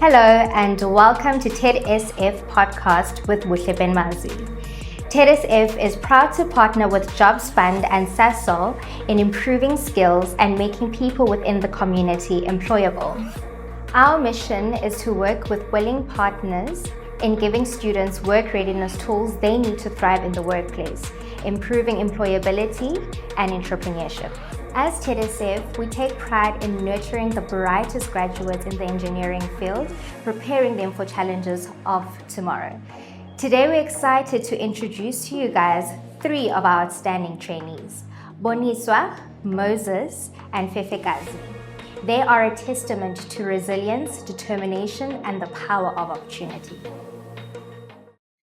Hello and welcome to TEDSF podcast with Buhle Ben Mazi. TEDSF is proud to partner with Jobs Fund and SASOL in improving skills and making people within the community employable. Our mission is to work with willing partners in giving students work readiness tools they need to thrive in the workplace, improving employability and entrepreneurship. As TEDSF, we take pride in nurturing the brightest graduates in the engineering field, preparing them for challenges of tomorrow. Today, we're excited to introduce to you guys 3 of our outstanding trainees, Boniswa, Moses, and Fefekazi. They are a testament to resilience, determination, and the power of opportunity.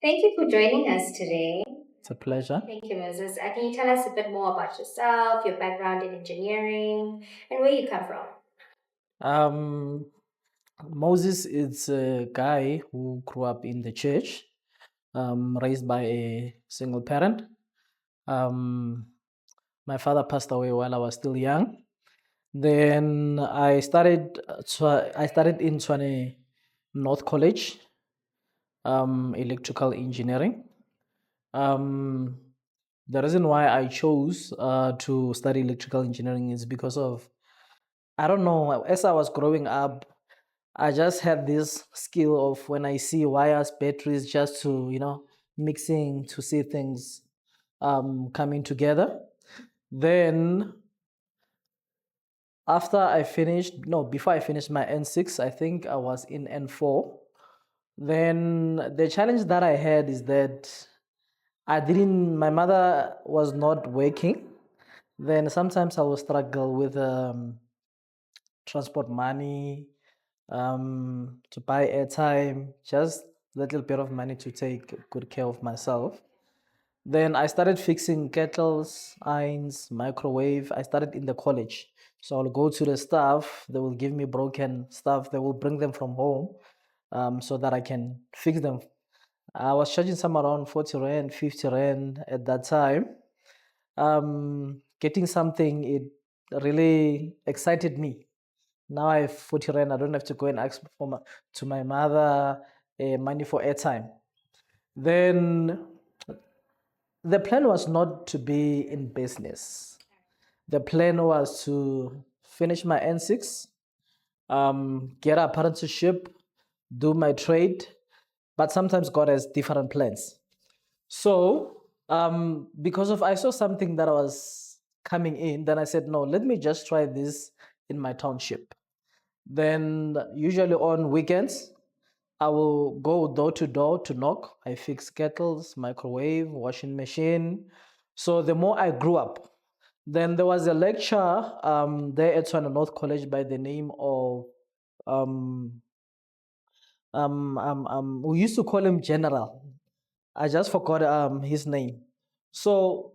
Thank you for joining us today. It's a pleasure. Thank you, Moses. Can you tell us a bit more about yourself, your background in engineering, and where you come from? Moses is a guy who grew up in the church, raised by a single parent. My father passed away while I was still young. Then I studied in Tshwane North College, electrical engineering. The reason why I chose to study electrical engineering is because of, I don't know, as I was growing up, I just had this skill of when I see wires, batteries, just to, mixing to see things coming together. Then before I finished my N6, I think I was in N4. Then the challenge that I had is that my mother was not working. Then sometimes I will struggle with transport money, to buy airtime, just little bit of money to take good care of myself. Then I started fixing kettles, irons, microwave. I started in the college. So I'll go to the staff, they will give me broken stuff, they will bring them from home so that I can fix them. I was charging some around 40 Rand, 50 Rand at that time. Getting something, it really excited me. Now I have 40 Rand, I don't have to go and ask to my mother money for airtime. Then the plan was not to be in business. The plan was to finish my N6, get an apprenticeship, do my trade, but sometimes God has different plans. So, I saw something that was coming in, then I said, no, let me just try this in my township. Then, usually on weekends, I will go door to door to knock. I fix kettles, microwave, washing machine. So the more I grew up, then there was a lecturer there at Tshwane North College by the name of we used to call him General. I just forgot his name. So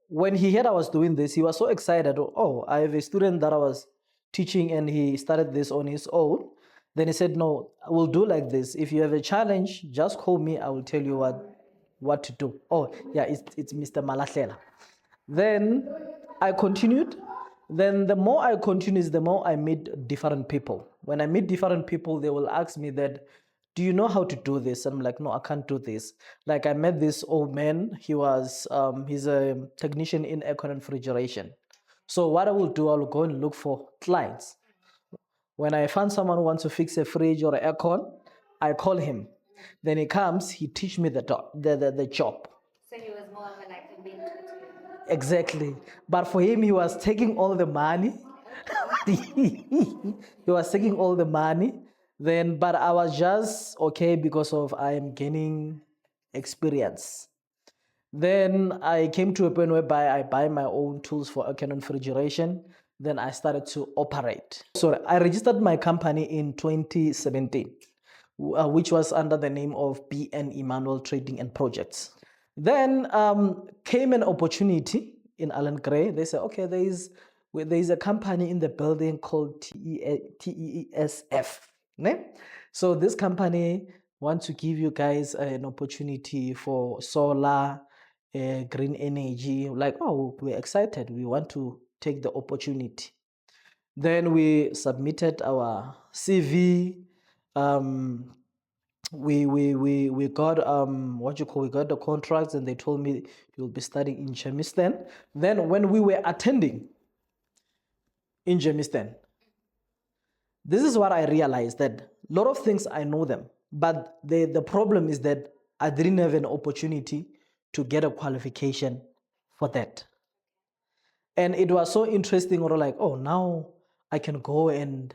when he heard I was doing this, he was so excited. Oh, I have a student that I was teaching and he started this on his own. Then he said, no, we'll do like this. If you have a challenge, just call me. I will tell you what to do. Oh, yeah, it's Mr. Malahlela. Then I continued. Then the more I continue, the more I meet different people. When I meet different people, they will ask me that, do you know how to do this? And I'm like, no, I can't do this. Like I met this old man. He's a technician in aircon and refrigeration. So what I will do, I will go and look for clients. When I find someone who wants to fix a fridge or an aircon, I call him. Then he comes, he teach me the job. So he was more of a mentor to you. Exactly. But for him, he was taking all the money. He was taking all the money. But I was just okay because of I am gaining experience. Then I came to a point whereby I buy my own tools for air and refrigeration. Then I started to operate. So I registered my company in 2017, which was under the name of BN Emmanuel Trading and Projects. Then came an opportunity in Allen Gray. They said, okay, there is a company in the building called TESF. So this company wants to give you guys an opportunity for solar, green energy. Like, oh, we're excited. We want to take the opportunity. Then we submitted our CV. Um, we got we got the contracts, and they told me you'll be studying in Germiston. Then when we were attending in Germiston, this is what I realized, that a lot of things I know them, but the problem is that I didn't have an opportunity to get a qualification for that. And it was so interesting, or like, oh, now I can go and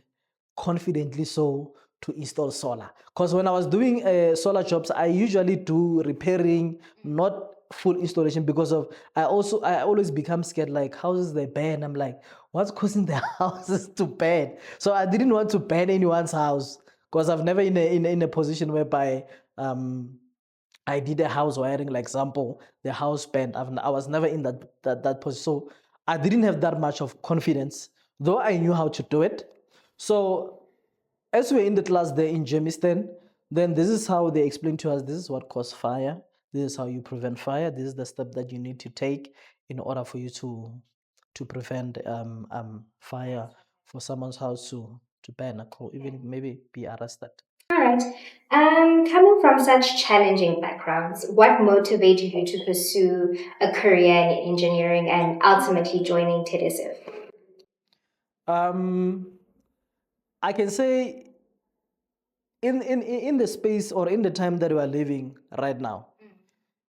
confidently so to install solar. Because when I was doing solar jobs, I usually do repairing, not full installation, because of I always become scared, like houses they burn. I'm like, what's causing the houses to burn? So I didn't want to burn anyone's house, because I've never in a position whereby I did a house wiring, like example, the house burned. I was never in that position. So I didn't have that much of confidence, though I knew how to do it. So as we're in the class there in Germiston, then this is how they explain to us, this is what causes fire. This is how you prevent fire. This is the step that you need to take in order for you to prevent fire for someone's house to burn or even maybe be arrested. All right. Coming from such challenging backgrounds, what motivated you to pursue a career in engineering and ultimately joining TEDSF? I can say in the space or in the time that we are living right now,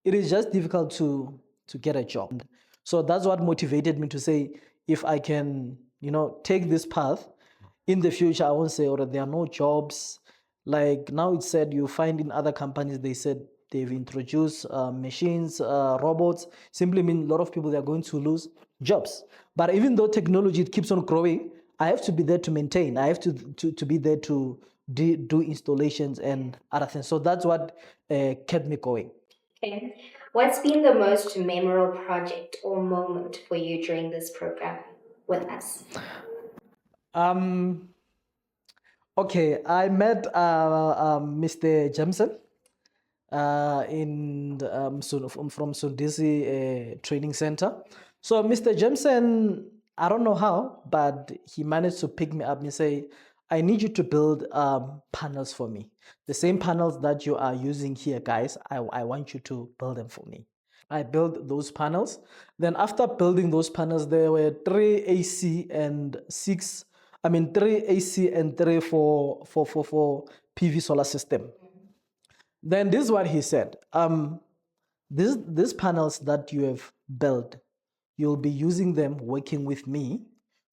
it is just difficult to get a job. So that's what motivated me to say, if I can, take this path in the future, I won't say, or there are no jobs. Like now it said, you find in other companies, they said they've introduced machines, robots. Simply mean a lot of people, they're going to lose jobs. But even though technology keeps on growing, I have to be there to maintain. I have to be there to do installations and other things. So that's what kept me going. Okay. What's been the most memorable project or moment for you during this program with us? Um, okay, I met Mr. Jameson from Sundisi Training Center. So Mr. Jameson, I don't know how, but he managed to pick me up and say, I need you to build panels for me. The same panels that you are using here, guys, I want you to build them for me. I built those panels. Then after building those panels, there were three AC and three for PV solar system. Then this is what he said. These panels that you have built, you'll be using them working with me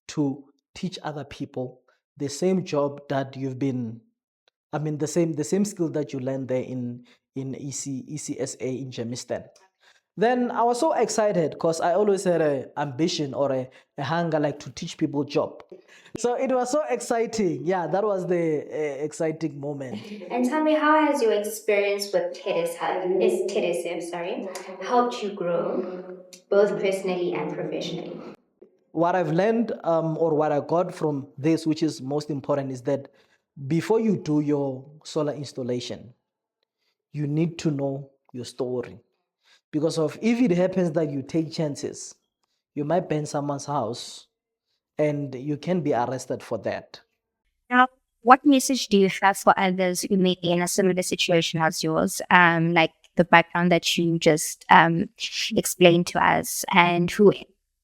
to teach other people the same job that you've been, the same skill that you learned there in ECSA in Germiston. Then I was so excited because I always had an ambition or a hunger, like to teach people job. So it was so exciting. Yeah, that was the exciting moment. And tell me, how has your experience with TEDSF, helped you grow both personally and professionally? What I've learned or what I got from this, which is most important, is that before you do your solar installation, you need to know your story. Because of if it happens that you take chances, you might burn someone's house and you can be arrested for that. Now, what message do you have for others who may be in a similar situation as yours, like the background that you just explained to us, and who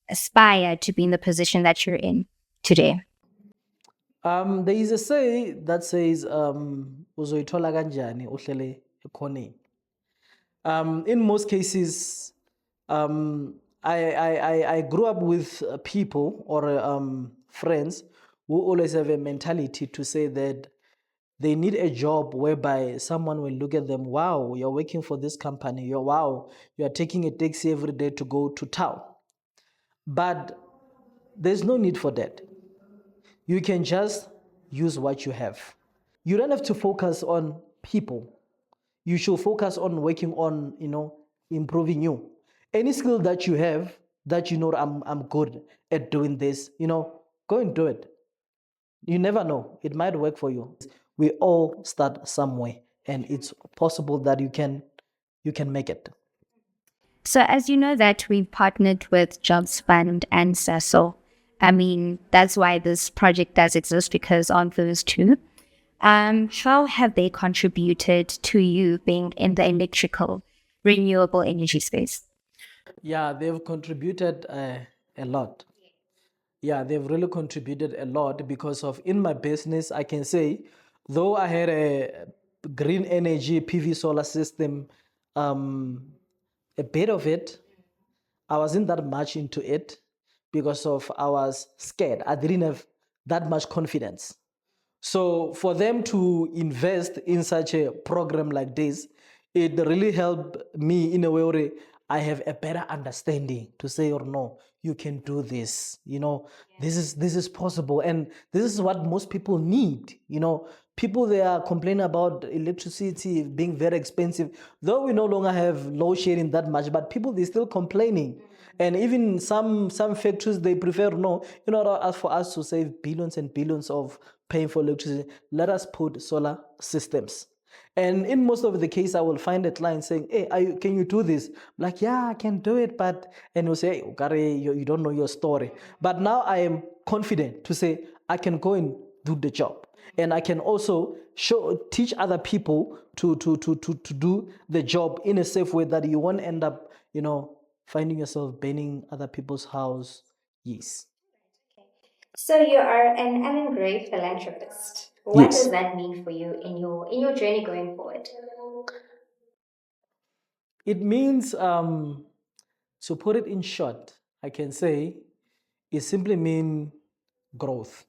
aspire to be in the position that you're in today? There is a say that says, uzoyithola kanjani uhlele ekhoneni. In most cases, I grew up with people or friends who always have a mentality to say that they need a job whereby someone will look at them, wow, you're working for this company, you're taking a taxi every day to go to town. But there's no need for that. You can just use what you have. You don't have to focus on people. You should focus on working on, improving you. Any skill that you have that I'm good at doing this, go and do it. You never know. It might work for you. We all start somewhere, and it's possible that you can make it. So, as you know, that we've partnered with Jobs Fund and Cecil. I mean, that's why this project does exist, because of those two. How have they contributed to you being in the electrical, renewable energy space? Yeah, they've contributed a lot. Yeah, they've really contributed a lot because of in my business, I can say, though I had a green energy PV solar system, um, a bit of it, I wasn't that much into it because of I was scared. I didn't have that much confidence. So for them to invest in such a program like this, it really helped me in a way where I have a better understanding to say or no, you can do this. This is possible, and this is what most people need. People they are complaining about electricity being very expensive. Though we no longer have load shedding that much, but people they still complaining. And even some factories they prefer no, as for us to save billions and billions of paying for electricity, let us put solar systems. And in most of the case, I will find a client saying, "Hey, can you do this?" I'm like, yeah, I can do it, but and you'll say, hey, Gary, you don't know your story. But now I am confident to say I can go and do the job, and I can also teach other people to do the job in a safe way that you won't end up, finding yourself burning other people's house. Yes. So you are an Alan Gray philanthropist. What Yes. does that mean for you in your journey going forward? It means, to put it in short, I can say it simply means growth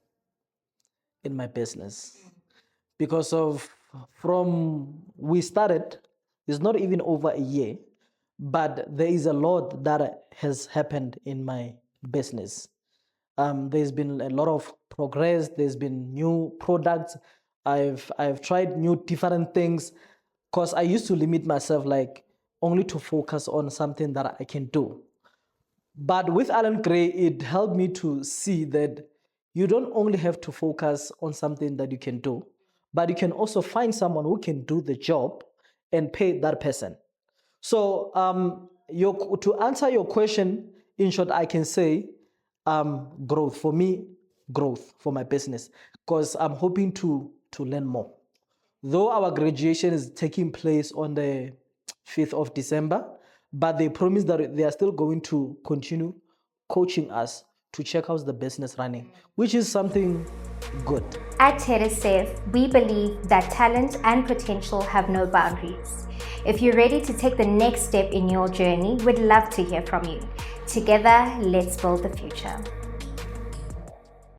in my business. Because of from we started, it's not even over a year, but there is a lot that has happened in my business. There's been a lot of progress. There's been new products. I've tried new different things because I used to limit myself like only to focus on something that I can do. But with Alan Gray, it helped me to see that you don't only have to focus on something that you can do, but you can also find someone who can do the job and pay that person. So to answer your question, in short, I can say growth for me, growth for my business, because I'm hoping to learn more. Though our graduation is taking place on the 5th of December, but they promise that they are still going to continue coaching us to check out the business running, which is something good. At TEDSF, we believe that talent and potential have no boundaries. If you're ready to take the next step in your journey, we'd love to hear from you. Together, let's build the future.